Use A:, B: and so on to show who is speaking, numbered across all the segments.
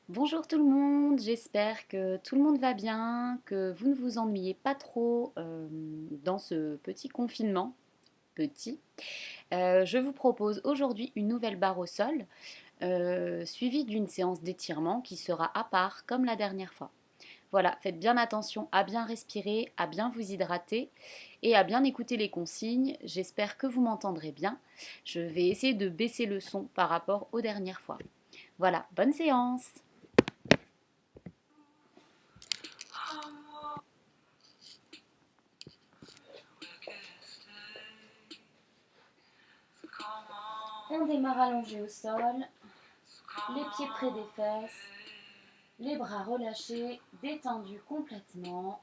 A: Bonjour tout le monde, j'espère que tout le monde va bien, que vous ne vous ennuyez pas trop dans ce petit confinement. Petit. Je vous propose aujourd'hui une nouvelle barre au sol, suivie d'une séance d'étirement qui sera à part comme la dernière fois. Voilà, faites bien attention à bien respirer, à bien vous hydrater et à bien écouter les consignes. J'espère que vous m'entendrez bien. Je vais essayer de baisser le son par rapport aux dernières fois. Voilà, bonne séance! On démarre allongé au sol, les pieds près des fesses, les bras relâchés, détendus complètement.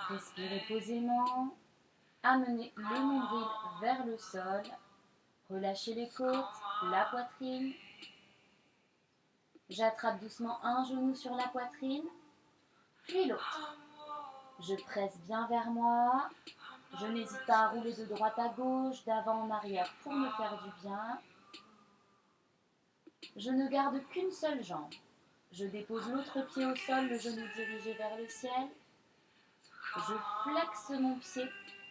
A: Respirez posément, amenez le nombril vers le sol, relâchez les côtes, la poitrine. J'attrape doucement un genou sur la poitrine, puis l'autre. Je presse bien vers moi. Je n'hésite pas à rouler de droite à gauche, d'avant en arrière pour me faire du bien. Je ne garde qu'une seule jambe. Je dépose l'autre pied au sol, le genou dirigé vers le ciel. Je flexe mon pied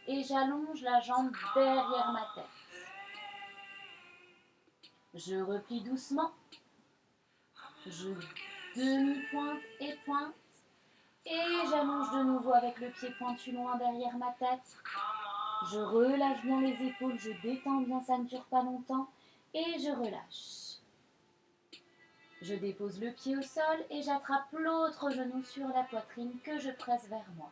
A: et j'allonge la jambe derrière ma tête. Je replie doucement. Je demi-pointe et pointe. Et j'allonge de nouveau avec le pied pointu loin derrière ma tête. Je relâche bien les épaules, je détends bien, ça ne dure pas longtemps. Et je relâche. Je dépose le pied au sol et j'attrape l'autre genou sur la poitrine que je presse vers moi.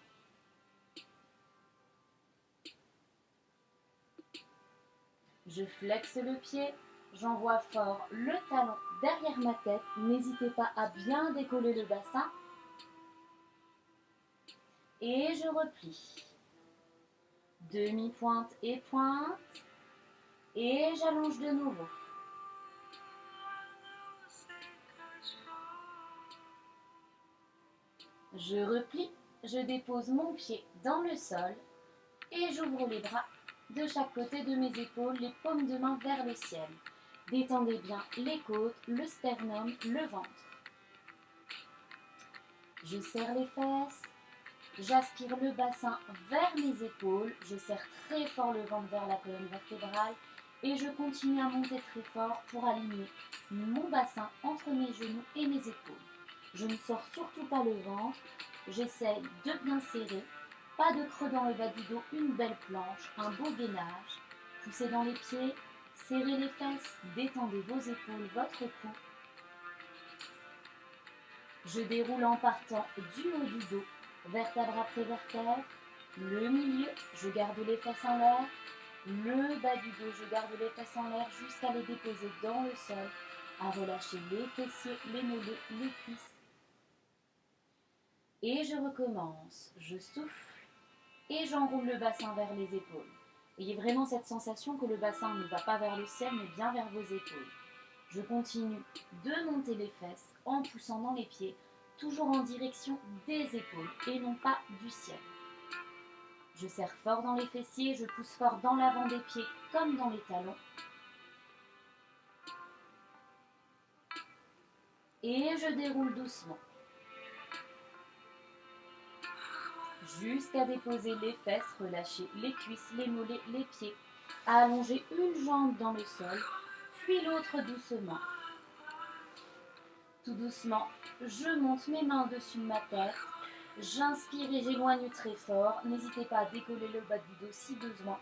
A: Je flexe le pied, j'envoie fort le talon derrière ma tête. N'hésitez pas à bien décoller le bassin. Et je replie. Demi-pointe et pointe. Et j'allonge de nouveau. Je replie, je dépose mon pied dans le sol et j'ouvre les bras de chaque côté de mes épaules, les paumes de main vers le ciel. Détendez bien les côtes, le sternum, le ventre. Je serre les fesses, j'aspire le bassin vers mes épaules, je serre très fort le ventre vers la colonne vertébrale et je continue à monter très fort pour aligner mon bassin entre mes genoux et mes épaules. Je ne sors surtout pas le ventre, j'essaie de bien serrer, pas de creux dans le bas du dos, une belle planche, un beau gainage. Poussez dans les pieds, serrez les fesses, détendez vos épaules, votre cou. Je déroule en partant du haut du dos, vertèbre après vertèbre, le milieu, je garde les fesses en l'air, le bas du dos, je garde les fesses en l'air jusqu'à les déposer dans le sol, à relâcher les fessiers, les mollets, les cuisses. Et je recommence, je souffle et j'enroule le bassin vers les épaules. Ayez vraiment cette sensation que le bassin ne va pas vers le ciel mais bien vers vos épaules. Je continue de monter les fesses en poussant dans les pieds, toujours en direction des épaules et non pas du ciel. Je serre fort dans les fessiers, je pousse fort dans l'avant des pieds comme dans les talons. Et je déroule doucement. Jusqu'à déposer les fesses, relâcher les cuisses, les mollets, les pieds, à allonger une jambe dans le sol, puis l'autre doucement. Tout doucement, je monte mes mains au-dessus de ma tête. J'inspire et j'éloigne très fort. N'hésitez pas à décoller le bas du dos si besoin,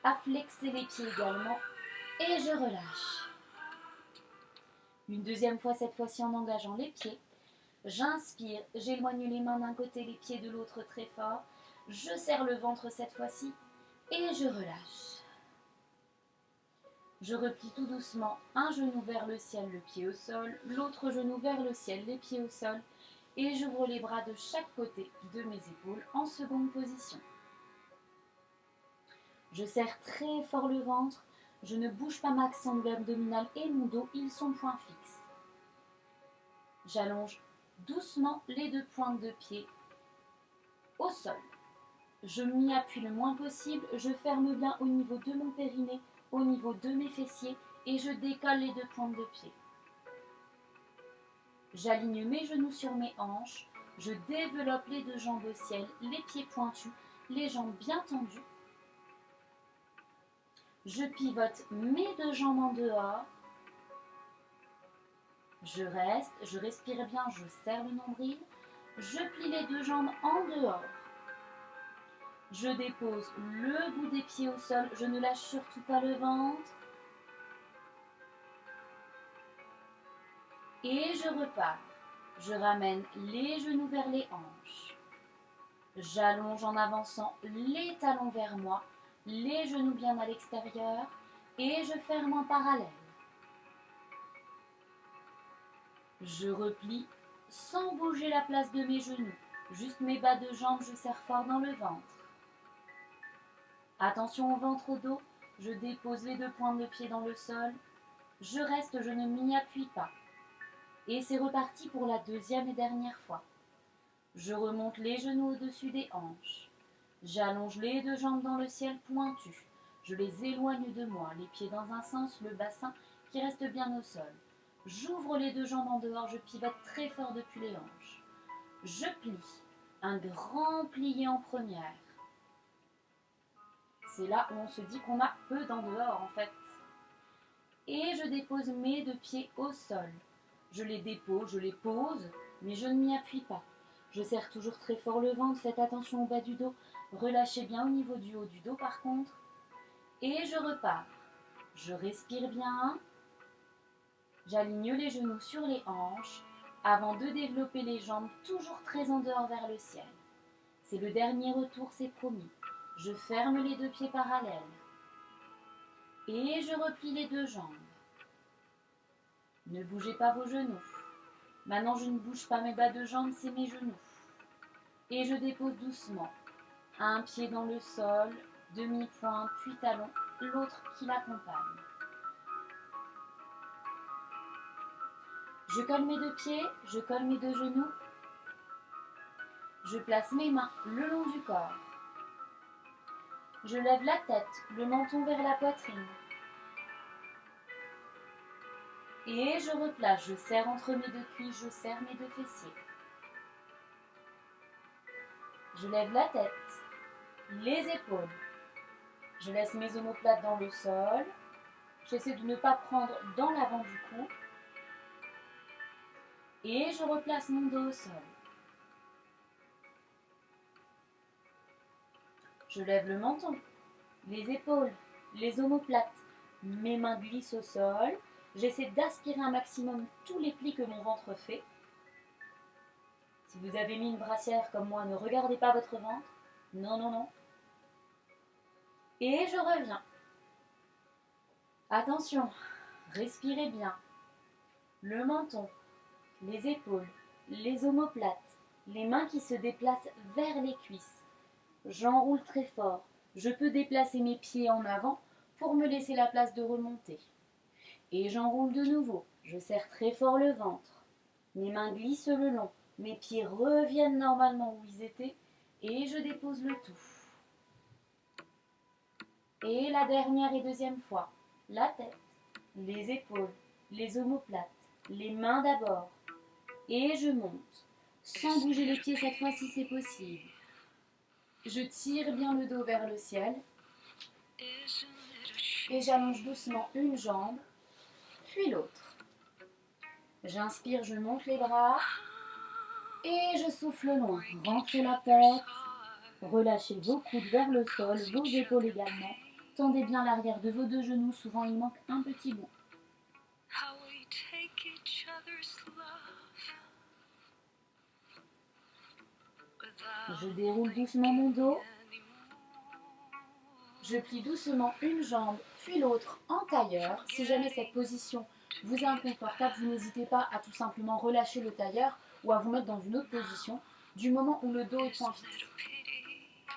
A: à flexer les pieds également. Et je relâche. Une deuxième fois, cette fois-ci en engageant les pieds. J'inspire, j'éloigne les mains d'un côté, les pieds de l'autre très fort. Je serre le ventre cette fois-ci et je relâche. Je replie tout doucement, un genou vers le ciel, le pied au sol, l'autre genou vers le ciel, les pieds au sol, et j'ouvre les bras de chaque côté de mes épaules en seconde position. Je serre très fort le ventre, je ne bouge pas ma sangle abdominale et mon dos, ils sont point fixes. J'allonge doucement les deux pointes de pied au sol. Je m'y appuie le moins possible, je ferme bien au niveau de mon périnée, au niveau de mes fessiers et je décolle les deux pointes de pied. J'aligne mes genoux sur mes hanches. Je développe les deux jambes au ciel, les pieds pointus, les jambes bien tendues. Je pivote mes deux jambes en dehors. Je reste, je respire bien, je serre le nombril. Je plie les deux jambes en dehors. Je dépose le bout des pieds au sol. Je ne lâche surtout pas le ventre. Et je repars. Je ramène les genoux vers les hanches. J'allonge en avançant les talons vers moi, les genoux bien à l'extérieur et je ferme en parallèle. Je replie sans bouger la place de mes genoux. Juste mes bas de jambes, je serre fort dans le ventre. Attention au ventre, au dos. Je dépose les deux pointes de pied dans le sol. Je reste, je ne m'y appuie pas. Et c'est reparti pour la deuxième et dernière fois. Je remonte les genoux au-dessus des hanches. J'allonge les deux jambes dans le ciel pointu. Je les éloigne de moi, les pieds dans un sens, le bassin qui reste bien au sol. J'ouvre les deux jambes en dehors, je pivote très fort depuis les hanches. Je plie, un grand plié en première. C'est là où on se dit qu'on a peu d'en dehors en fait. Et je dépose mes deux pieds au sol. Je les dépose, je les pose, mais je ne m'y appuie pas. Je serre toujours très fort le ventre, faites attention au bas du dos. Relâchez bien au niveau du haut du dos par contre. Et je repars. Je respire bien. J'aligne les genoux sur les hanches avant de développer les jambes toujours très en dehors vers le ciel. C'est le dernier retour, c'est promis. Je ferme les deux pieds parallèles. Et je replie les deux jambes. Ne bougez pas vos genoux. Maintenant, je ne bouge pas mes bas de jambes, c'est mes genoux. Et je dépose doucement. Un pied dans le sol, demi-pointe, puis talon, l'autre qui l'accompagne. Je colle mes deux pieds, je colle mes deux genoux. Je place mes mains le long du corps. Je lève la tête, le menton vers la poitrine. Et je replace, je serre entre mes deux cuisses, je serre mes deux fessiers. Je lève la tête, les épaules. Je laisse mes omoplates dans le sol. J'essaie de ne pas prendre dans l'avant du cou. Et je replace mon dos au sol. Je lève le menton, les épaules, les omoplates. Mes mains glissent au sol. J'essaie d'aspirer un maximum tous les plis que mon ventre fait. Si vous avez mis une brassière comme moi, ne regardez pas votre ventre. Non, non, non. Et je reviens. Attention, respirez bien. Le menton, les épaules, les omoplates, les mains qui se déplacent vers les cuisses. J'enroule très fort. Je peux déplacer mes pieds en avant pour me laisser la place de remonter. Et j'enroule de nouveau. Je serre très fort le ventre. Mes mains glissent le long. Mes pieds reviennent normalement où ils étaient. Et je dépose le tout. Et la dernière et deuxième fois. La tête, les épaules, les omoplates, les mains d'abord. Et je monte. Sans bouger les pieds cette fois si c'est possible. Je tire bien le dos vers le ciel. Et j'allonge doucement une jambe, puis l'autre. J'inspire, je monte les bras. Et je souffle loin. Rentrez la tête. Relâchez vos coudes vers le sol, vos épaules également. Tendez bien l'arrière de vos deux genoux. Souvent, il manque un petit bout. Je déroule doucement mon dos. Je plie doucement une jambe, puis l'autre en tailleur. Si jamais cette position vous est inconfortable, vous n'hésitez pas à tout simplement relâcher le tailleur ou à vous mettre dans une autre position du moment où le dos est point fixe.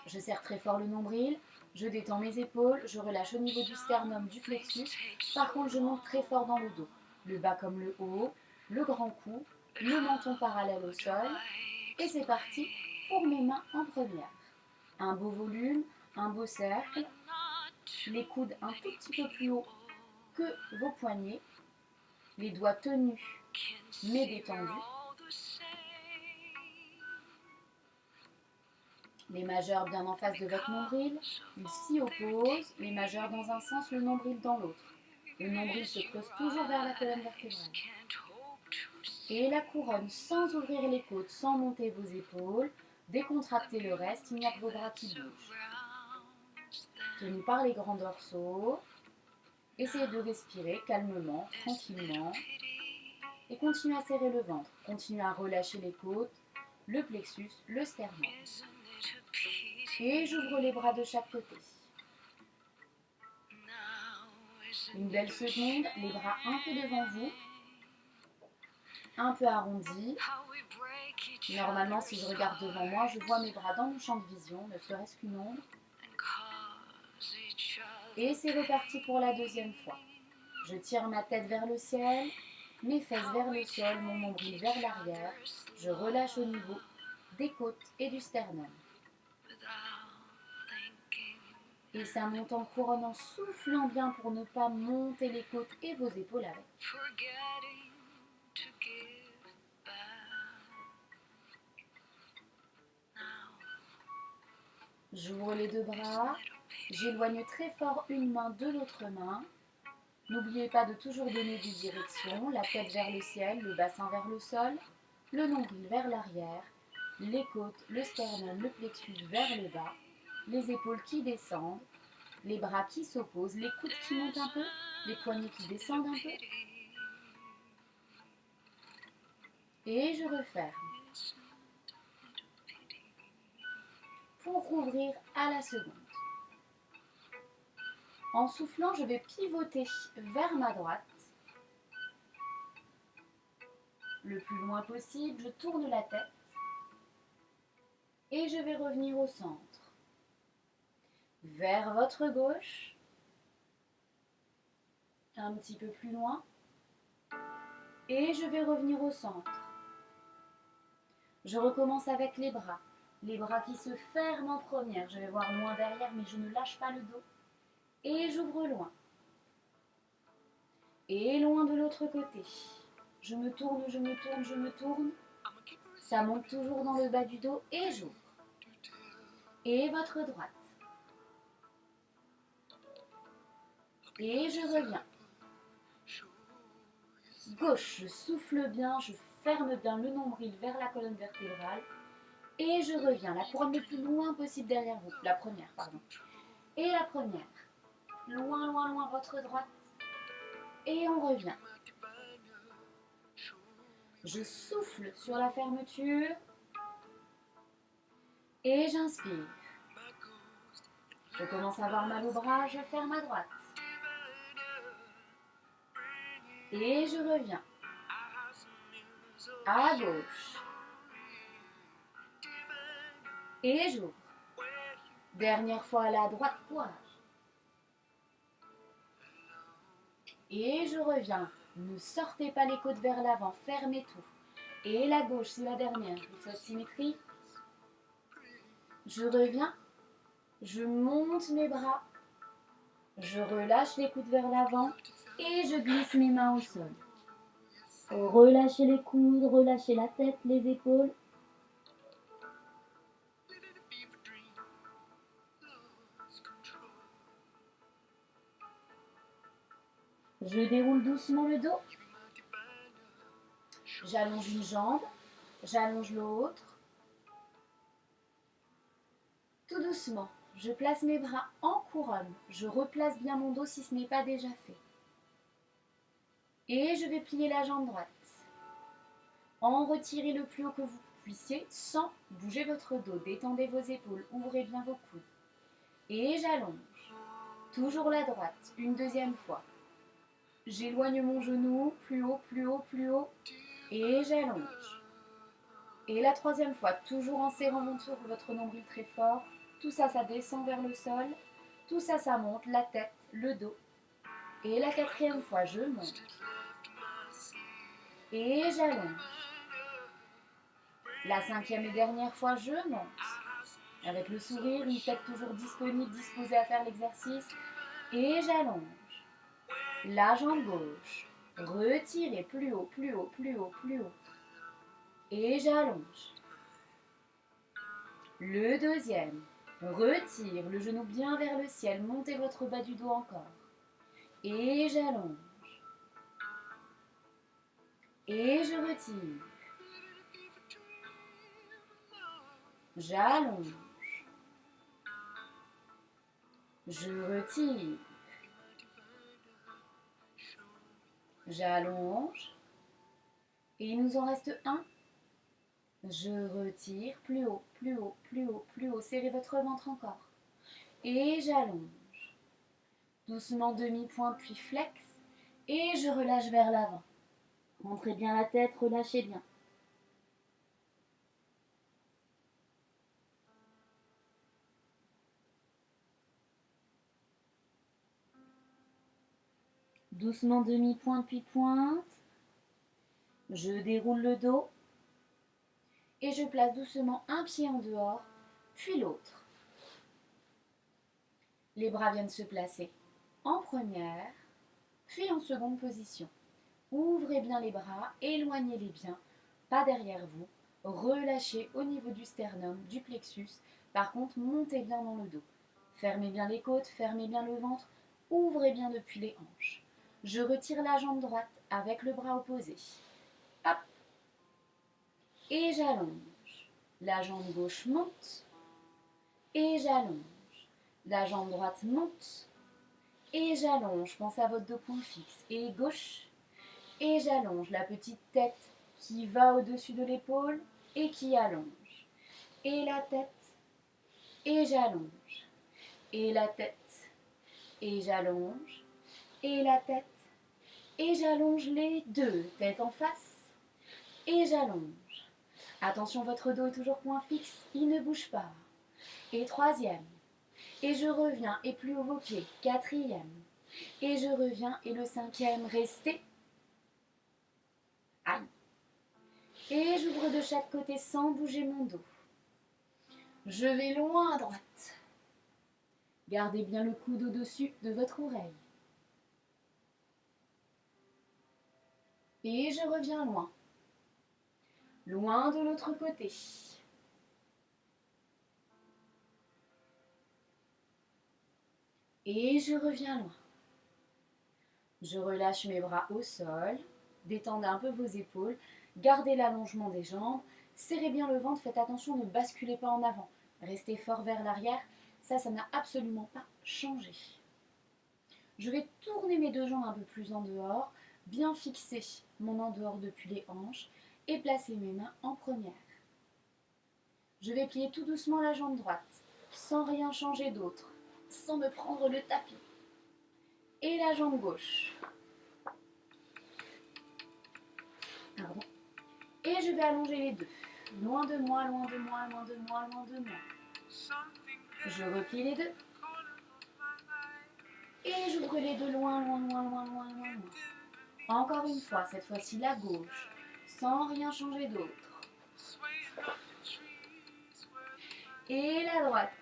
A: Je serre très fort le nombril, je détends mes épaules, je relâche au niveau du sternum, du plexus. Par contre, je monte très fort dans le dos. Le bas comme le haut, le grand cou, le menton parallèle au sol. Et c'est parti pour mes mains en première. Un beau volume, un beau cercle. Les coudes un tout petit peu plus haut que vos poignets. Les doigts tenus mais détendus. Les majeurs bien en face de votre nombril, ils s'y opposent, les majeurs dans un sens, le nombril dans l'autre. Le nombril se creuse toujours vers la colonne vertébrale. Et la couronne sans ouvrir les côtes, sans monter vos épaules, décontractez le reste, il n'y a que vos bras qui bougent. Tenus par les grands dorsaux, essayez de respirer calmement, tranquillement, et continuez à serrer le ventre. Continuez à relâcher les côtes, le plexus, le sternum. Et j'ouvre les bras de chaque côté. Une belle seconde, les bras un peu devant vous, un peu arrondis. Normalement, si je regarde devant moi, je vois mes bras dans mon champ de vision, ne serait-ce qu'une ombre. Et c'est reparti pour la deuxième fois. Je tire ma tête vers le ciel, mes fesses vers le sol, mon nombril vers l'arrière. Je relâche au niveau des côtes et du sternum. Et ça monte en couronne en soufflant bien pour ne pas monter les côtes et vos épaules avec. J'ouvre les deux bras, j'éloigne très fort une main de l'autre main. N'oubliez pas de toujours donner des directions, la tête vers le ciel, le bassin vers le sol, le nombril vers l'arrière, les côtes, le sternum, le plexus vers le bas, les épaules qui descendent, les bras qui s'opposent, les coudes qui montent un peu, les poignets qui descendent un peu. Et je referme. Pour rouvrir à la seconde. En soufflant, je vais pivoter vers ma droite. Le plus loin possible, je tourne la tête. Et je vais revenir au centre. Vers votre gauche. Un petit peu plus loin. Et je vais revenir au centre. Je recommence avec les bras. Les bras qui se ferment en première. Je vais voir loin derrière, mais je ne lâche pas le dos. Et j'ouvre loin. Et loin de l'autre côté. Je me tourne, je me tourne, je me tourne. Ça monte toujours dans le bas du dos et j'ouvre. Et votre droite. Et je reviens. Gauche, je souffle bien, je ferme bien le nombril vers la colonne vertébrale. Et je reviens. La couronne le plus loin possible derrière vous. La première, pardon. Et la première. Loin, loin, loin, votre droite. Et on revient. Je souffle sur la fermeture. Et j'inspire. Je commence à avoir mal au bras, je ferme à droite. Et je reviens. À gauche. Et j'ouvre. Dernière fois à la droite, courage. Et je reviens. Ne sortez pas les côtes vers l'avant, fermez tout. Et la gauche, c'est la dernière. Vous faites symétrie. Je reviens. Je monte mes bras. Je relâche les coudes vers l'avant. Et je glisse mes mains au sol. Relâchez les coudes, relâchez la tête, les épaules. Je déroule doucement le dos. J'allonge une jambe, j'allonge l'autre. Tout doucement, je place mes bras en couronne. Je replace bien mon dos si ce n'est pas déjà fait. Et je vais plier la jambe droite. En retirez le plus haut que vous puissiez sans bouger votre dos. Détendez vos épaules, ouvrez bien vos coudes. Et j'allonge. Toujours la droite, une deuxième fois. J'éloigne mon genou, plus haut, plus haut, plus haut. Et j'allonge. Et la troisième fois, toujours en serrant votre nombril très fort. Tout ça, ça descend vers le sol. Tout ça, ça monte, la tête, le dos. Et la quatrième fois, je monte. Et j'allonge. La cinquième et dernière fois, je monte. Avec le sourire, une tête toujours disponible, disposée à faire l'exercice. Et j'allonge. La jambe gauche. Retirez plus haut, plus haut, plus haut, plus haut. Et j'allonge. Le deuxième. Retire le genou bien vers le ciel. Montez votre bas du dos encore. Et j'allonge. Et je retire. J'allonge. Je retire. J'allonge. Et il nous en reste un. Je retire. Plus haut, plus haut, plus haut, plus haut. Serrez votre ventre encore. Et j'allonge. Doucement demi-point puis flex. Et je relâche vers l'avant. Rentrez bien la tête, relâchez bien. Doucement demi-pointe puis pointe. Je déroule le dos. Et je place doucement un pied en dehors, puis l'autre. Les bras viennent se placer en première, puis en seconde position. Ouvrez bien les bras, éloignez-les bien, pas derrière vous. Relâchez au niveau du sternum, du plexus. Par contre, montez bien dans le dos. Fermez bien les côtes, fermez bien le ventre, ouvrez bien depuis les hanches. Je retire la jambe droite avec le bras opposé. Hop. Et j'allonge. La jambe gauche monte. Et j'allonge. La jambe droite monte. Et j'allonge. Pensez à votre dos point fixe. Et gauche. Et j'allonge. La petite tête qui va au-dessus de l'épaule et qui allonge. Et la tête. Et j'allonge. Et la tête. Et j'allonge. Et la tête. Et j'allonge les deux. Tête en face. Et j'allonge. Attention, votre dos est toujours point fixe, il ne bouge pas. Et troisième. Et je reviens, et plus haut vos pieds. Quatrième. Et je reviens, et le cinquième, restez. Aïe. Et j'ouvre de chaque côté sans bouger mon dos. Je vais loin à droite. Gardez bien le coude au-dessus de votre oreille. Et je reviens loin. Loin de l'autre côté. Et je reviens loin. Je relâche mes bras au sol. Détendez un peu vos épaules. Gardez l'allongement des jambes. Serrez bien le ventre. Faites attention, ne basculez pas en avant. Restez fort vers l'arrière. Ça n'a absolument pas changé. Je vais tourner mes deux jambes un peu plus en dehors. Bien fixer mon en dehors depuis les hanches. Et placer mes mains en première. Je vais plier tout doucement la jambe droite. Sans rien changer d'autre. Sans me prendre le tapis. Et la jambe gauche. Pardon. Et je vais allonger les deux. Loin de moi, loin de moi, loin de moi, loin de moi. Je replie les deux. Et j'ouvre les deux loin, loin, loin, loin, loin, loin, loin. Encore une fois, cette fois-ci la gauche. Sans rien changer d'autre. Et la droite.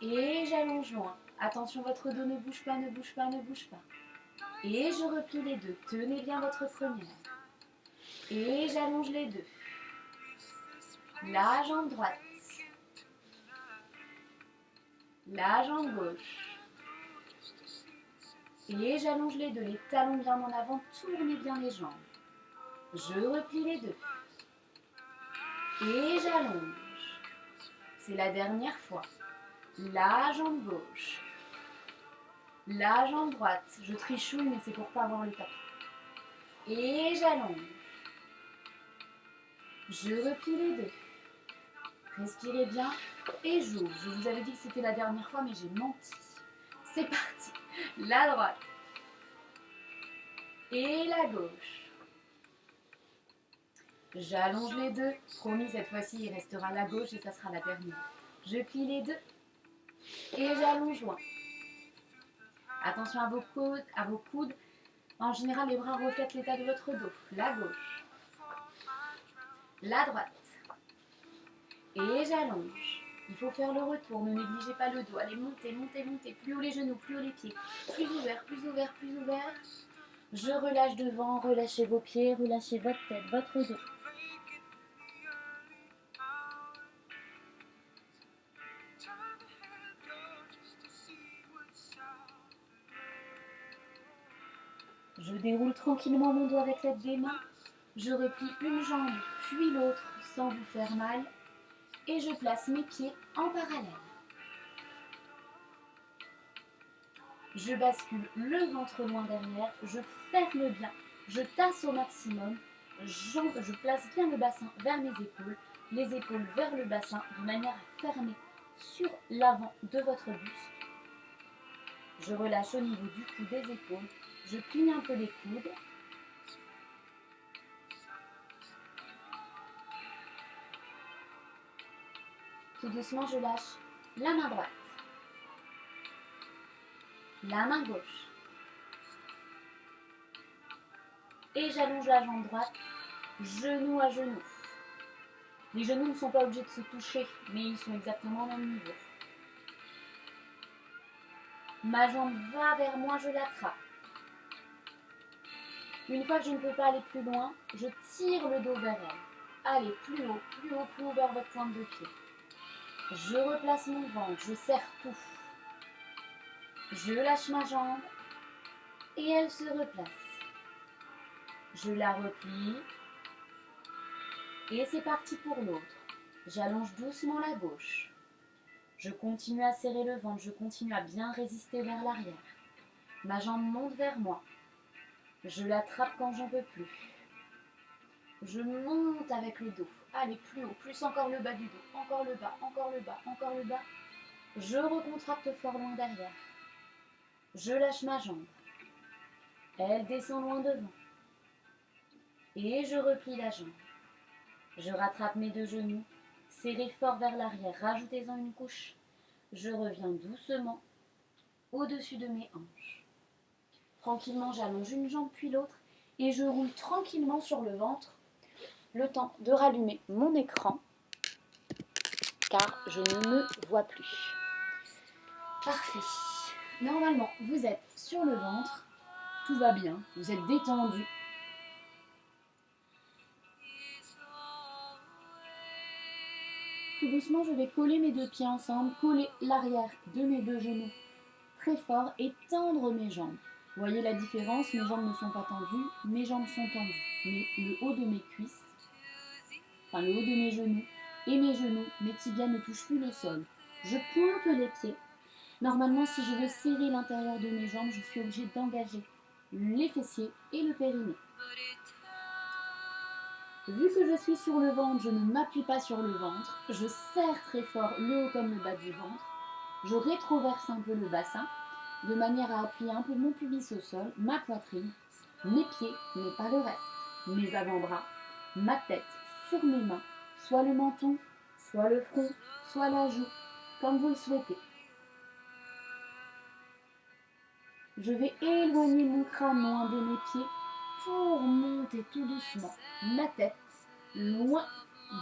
A: Et j'allonge loin. Attention, votre dos ne bouge pas, ne bouge pas, ne bouge pas. Et je replie les deux. Tenez bien votre première. Et j'allonge les deux. La jambe droite. La jambe gauche. Et j'allonge les deux. Les talons bien en avant. Tournez bien les jambes. Je replie les deux. Et j'allonge. C'est la dernière fois. La jambe gauche. La jambe droite. Je trichouille, mais c'est pour pas avoir le tapis. Et j'allonge. Je replie les deux. Respirez bien et j'ouvre. Je vous avais dit que c'était la dernière fois, mais j'ai menti. C'est parti. La droite. Et la gauche. J'allonge les deux. Promis, cette fois-ci, il restera la gauche et ça sera la dernière. Je plie les deux. Et j'allonge loin. Attention à vos coudes. En général, les bras reflètent l'état de votre dos. La gauche. La droite. Et j'allonge. Il faut faire le retour. Ne négligez pas le dos. Allez, montez, montez, montez. Plus haut les genoux, plus haut les pieds. Plus ouvert, plus ouvert, plus ouvert. Je relâche devant. Relâchez vos pieds. Relâchez votre tête, votre dos. Je déroule tranquillement mon dos avec l'aide des mains. Je replie une jambe puis l'autre sans vous faire mal. Et je place mes pieds en parallèle. Je bascule le ventre loin derrière. Je ferme bien. Je tasse au maximum. Je place bien le bassin vers mes épaules. Les épaules vers le bassin de manière à fermer sur l'avant de votre buste. Je relâche au niveau du cou, des épaules. Je plie un peu les coudes. Tout doucement, je lâche la main droite, la main gauche. Et j'allonge la jambe droite, genou à genou. Les genoux ne sont pas obligés de se toucher, mais ils sont exactement au même niveau. Ma jambe va vers moi, je l'attrape. Une fois que je ne peux pas aller plus loin, je tire le dos vers elle. Allez, plus haut, plus haut, plus haut vers votre pointe de pied. Je replace mon ventre, je serre tout. Je lâche ma jambe et elle se replace. Je la replie et c'est parti pour l'autre. J'allonge doucement la gauche. Je continue à serrer le ventre, je continue à bien résister vers l'arrière. Ma jambe monte vers moi. Je l'attrape quand j'en peux plus. Je monte avec le dos. Allez, plus haut, plus encore le bas du dos. Encore le bas, encore le bas, encore le bas. Je recontracte fort loin derrière. Je lâche ma jambe. Elle descend loin devant. Et je replie la jambe. Je rattrape mes deux genoux. Serrez fort vers l'arrière. Rajoutez-en une couche. Je reviens doucement au-dessus de mes hanches. Tranquillement, j'allonge une jambe puis l'autre et je roule tranquillement sur le ventre. Le temps de rallumer mon écran car je ne me vois plus. Parfait. Normalement, vous êtes sur le ventre. Tout va bien. Vous êtes détendu. Tout doucement, je vais coller mes deux pieds ensemble, coller l'arrière de mes deux genoux très fort et tendre mes jambes. Vous voyez la différence, mes jambes ne sont pas tendues, mes jambes sont tendues. Mais le haut de mes cuisses, enfin le haut de mes genoux, mes tibias ne touchent plus le sol. Je pointe les pieds. Normalement, si je veux serrer l'intérieur de mes jambes, je suis obligée d'engager les fessiers et le périnée. Vu que je suis sur le ventre, je ne m'appuie pas sur le ventre. Je serre très fort le haut comme le bas du ventre. Je rétroverse un peu le bassin, de manière à appuyer un peu mon pubis au sol, ma poitrine, mes pieds, mais pas le reste, mes avant-bras, ma tête sur mes mains, soit le menton, soit le front, soit la joue, comme vous le souhaitez. Je vais éloigner mon crâne loin de mes pieds pour monter tout doucement ma tête loin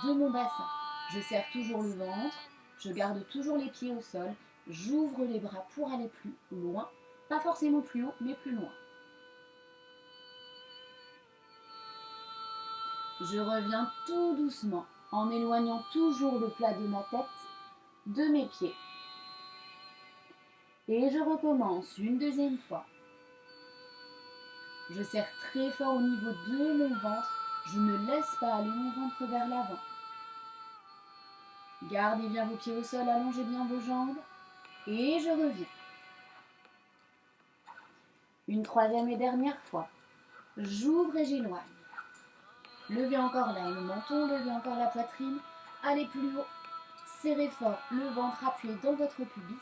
A: de mon bassin. Je serre toujours le ventre, je garde toujours les pieds au sol, j'ouvre les bras pour aller plus loin, pas forcément plus haut, mais plus loin. Je reviens tout doucement en éloignant toujours le plat de ma tête de mes pieds. Et je recommence une deuxième fois. Je serre très fort au niveau de mon ventre. Je ne laisse pas aller mon ventre vers l'avant. Gardez bien vos pieds au sol, allongez bien vos jambes. Et je reviens. Une troisième et dernière fois. J'ouvre et j'éloigne. Levez encore là le menton, levez encore la poitrine. Allez plus haut. Serrez fort le ventre appuyé dans votre pubis.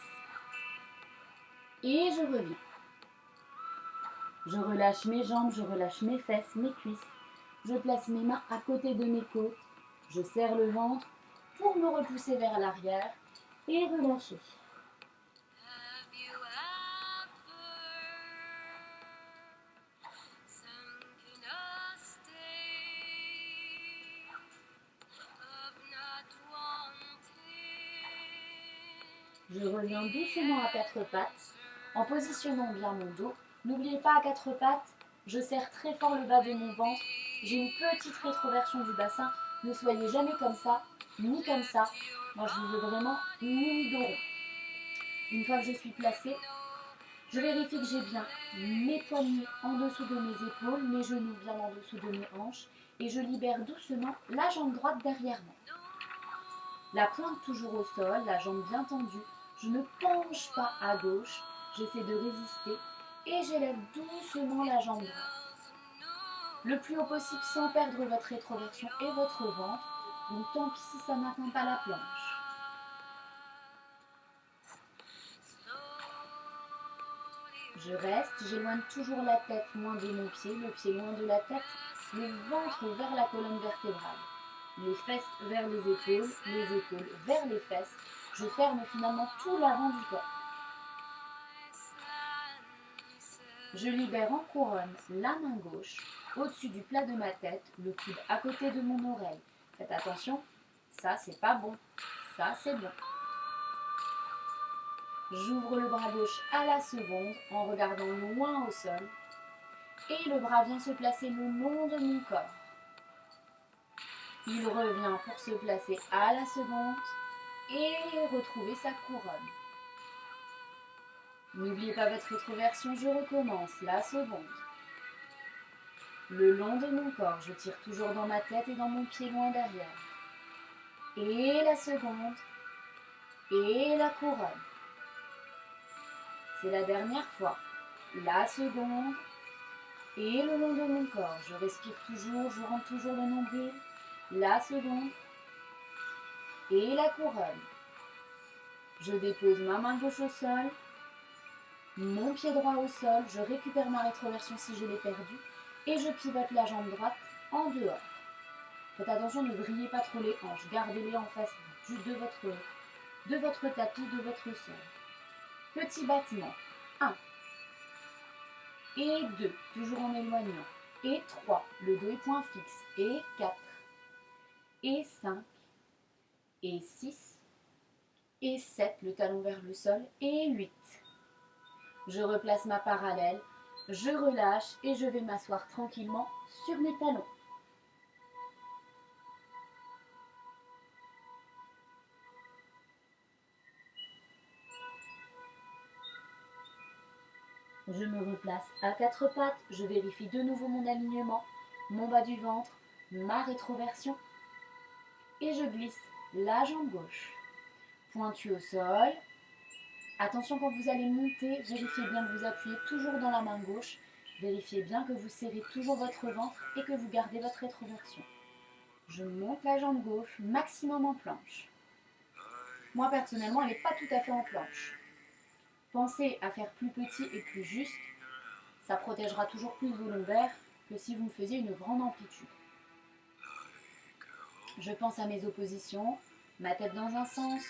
A: Et je reviens. Je relâche mes jambes, je relâche mes fesses, mes cuisses. Je place mes mains à côté de mes côtes. Je serre le ventre pour me repousser vers l'arrière et relâcher. Je reviens doucement à quatre pattes en positionnant bien mon dos. N'oubliez pas à quatre pattes, je serre très fort le bas de mon ventre. J'ai une petite rétroversion du bassin. Ne soyez jamais comme ça, ni comme ça. Moi, je veux vraiment mi-dos rond. Une fois que je suis placée, Je vérifie que j'ai bien mes poignets en dessous de mes épaules, mes genoux bien en dessous de mes hanches et je libère doucement la jambe droite derrière moi. La pointe toujours au sol, la jambe bien tendue. Je ne penche pas à gauche, j'essaie de résister et j'élève doucement la jambe droite. Le plus haut possible sans perdre votre rétroversion et votre ventre. Donc tant pis si ça n'atteint pas la planche. Je reste, j'éloigne toujours la tête loin de mon pied, le pied loin de la tête, le ventre vers la colonne vertébrale. Les fesses vers les épaules vers les fesses. Je ferme finalement tout l'avant du corps. Je libère en couronne la main gauche au-dessus du plat de ma tête, le coude à côté de mon oreille. Faites attention, ça c'est pas bon, ça c'est bon. J'ouvre le bras gauche à la seconde en regardant loin au sol et le bras vient se placer le long de mon corps. Il revient pour se placer à la seconde et retrouver sa couronne. N'oubliez pas votre rétroversion, je recommence, la seconde. Le long de mon corps, je tire toujours dans ma tête et dans mon pied loin derrière. Et la seconde, et la couronne. C'est la dernière fois. La seconde, et le long de mon corps. Je respire toujours, je rentre toujours le nombril. La seconde, et la couronne. Je dépose ma main gauche au sol, mon pied droit au sol, je récupère ma rétroversion si je l'ai perdue et je pivote la jambe droite en dehors. Faites attention, ne vrillez pas trop les hanches, gardez-les en face de votre tapis, de votre sol. Petit battement, 1 et 2, toujours en éloignant, et 3, le dos est point fixe, et 4, et 5, et 6, et 7, le talon vers le sol, et 8. Je replace ma parallèle, je relâche et je vais m'asseoir tranquillement sur mes talons. Je me replace à quatre pattes, je vérifie de nouveau mon alignement, mon bas du ventre, ma rétroversion et je glisse la jambe gauche. Pointu au sol. Attention quand vous allez monter, vérifiez bien que vous appuyez toujours dans la main gauche. Vérifiez bien que vous serrez toujours votre ventre et que vous gardez votre rétroversion. Je monte la jambe gauche, maximum en planche. Moi personnellement, elle n'est pas tout à fait en planche. Pensez à faire plus petit et plus juste. Ça protégera toujours plus vos lombaires que si vous me faisiez une grande amplitude. Je pense à mes oppositions, ma tête dans un sens,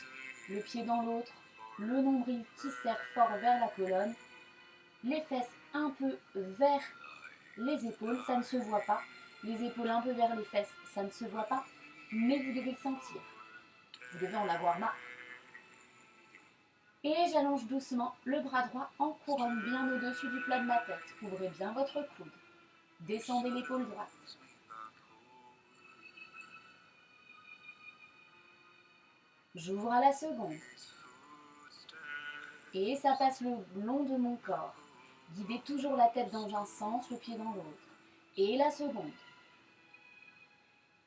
A: le pied dans l'autre, le nombril qui serre fort vers la colonne, les fesses un peu vers les épaules, ça ne se voit pas, les épaules un peu vers les fesses, ça ne se voit pas, mais vous devez le sentir. Vous devez en avoir marre. Et j'allonge doucement le bras droit en couronne bien au-dessus du plat de ma tête. Ouvrez bien votre coude. Descendez l'épaule droite. J'ouvre à la seconde. Et ça passe le long de mon corps. Guidez toujours la tête dans un sens, le pied dans l'autre. Et la seconde.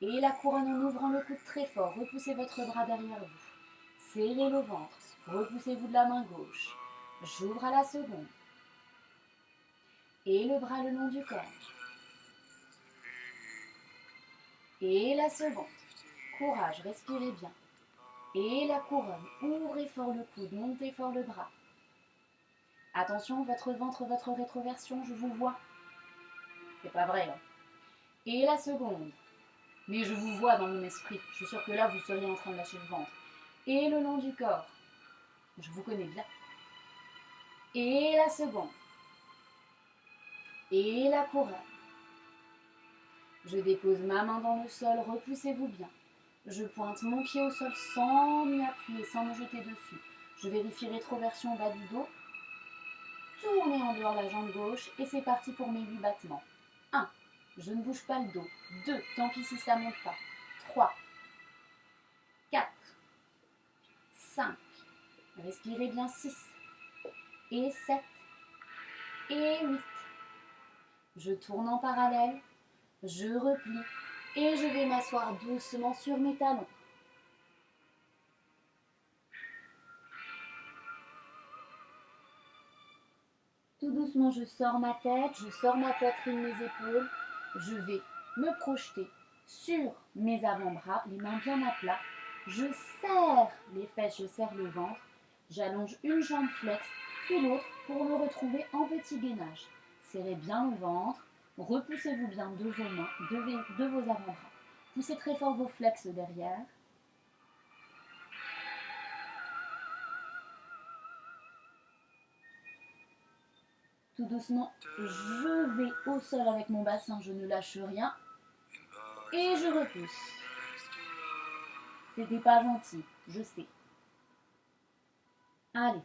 A: Et la couronne en ouvrant le coude très fort. Repoussez votre bras derrière vous. Serrez le ventre. Repoussez-vous de la main gauche. J'ouvre à la seconde. Et le bras le long du corps. Et la seconde. Courage, respirez bien. Et la couronne. Ouvrez fort le coude, montez fort le bras. Attention, votre ventre, votre rétroversion, je vous vois. C'est pas vrai, là. Et la seconde. Mais je vous vois dans mon esprit. Je suis sûre que là, vous seriez en train de lâcher le ventre. Et le long du corps. Je vous connais bien. Et la seconde. Et la couronne. Je dépose ma main dans le sol, repoussez-vous bien. Je pointe mon pied au sol sans m'y appuyer, sans me jeter dessus. Je vérifie rétroversion au bas du dos. Tournez en dehors la jambe gauche et c'est parti pour mes 8 battements. 1. Je ne bouge pas le dos. 2. Tant pis si ça ne monte pas. 3. 4. 5. Respirez bien 6. Et 7. et 8. Je tourne en parallèle, je replie et je vais m'asseoir doucement sur mes talons. Tout doucement, je sors ma tête, je sors ma poitrine, mes épaules. Je vais me projeter sur mes avant-bras, les mains bien à plat. Je serre les fesses, je serre le ventre. J'allonge une jambe flex, puis l'autre pour me retrouver en petit gainage. Serrez bien le ventre, repoussez-vous bien de vos mains, de vos avant-bras. Poussez très fort vos flex derrière. Tout doucement, je vais au sol avec mon bassin, je ne lâche rien. Et je repousse. C'était pas gentil, je sais. Allez,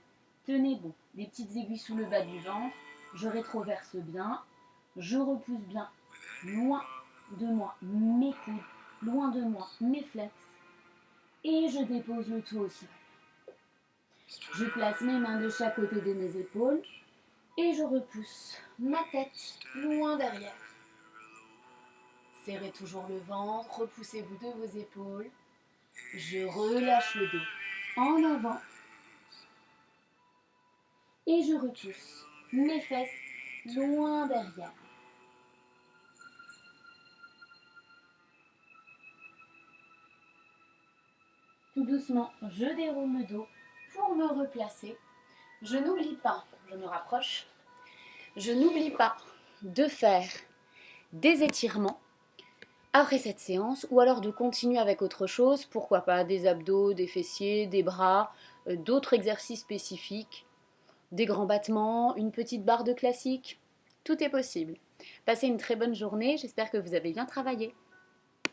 A: tenez bon. Les petites aiguilles sous le bas du ventre. Je rétroverse bien. Je repousse bien. Loin de moi mes coudes. Loin de moi mes flex. Et je dépose le tout au sol. Je place mes mains de chaque côté de mes épaules. Et je repousse ma tête loin derrière. Serrez toujours le ventre, repoussez-vous de vos épaules. Je relâche le dos en avant. Et je repousse mes fesses loin derrière. Tout doucement, je déroule le dos pour me replacer. Je n'oublie pas, je me rapproche, je n'oublie pas de faire des étirements après cette séance ou alors de continuer avec autre chose, pourquoi pas des abdos, des fessiers, des bras, d'autres exercices spécifiques, des grands battements, une petite barre de classique, tout est possible. Passez une très bonne journée, j'espère que vous avez bien travaillé.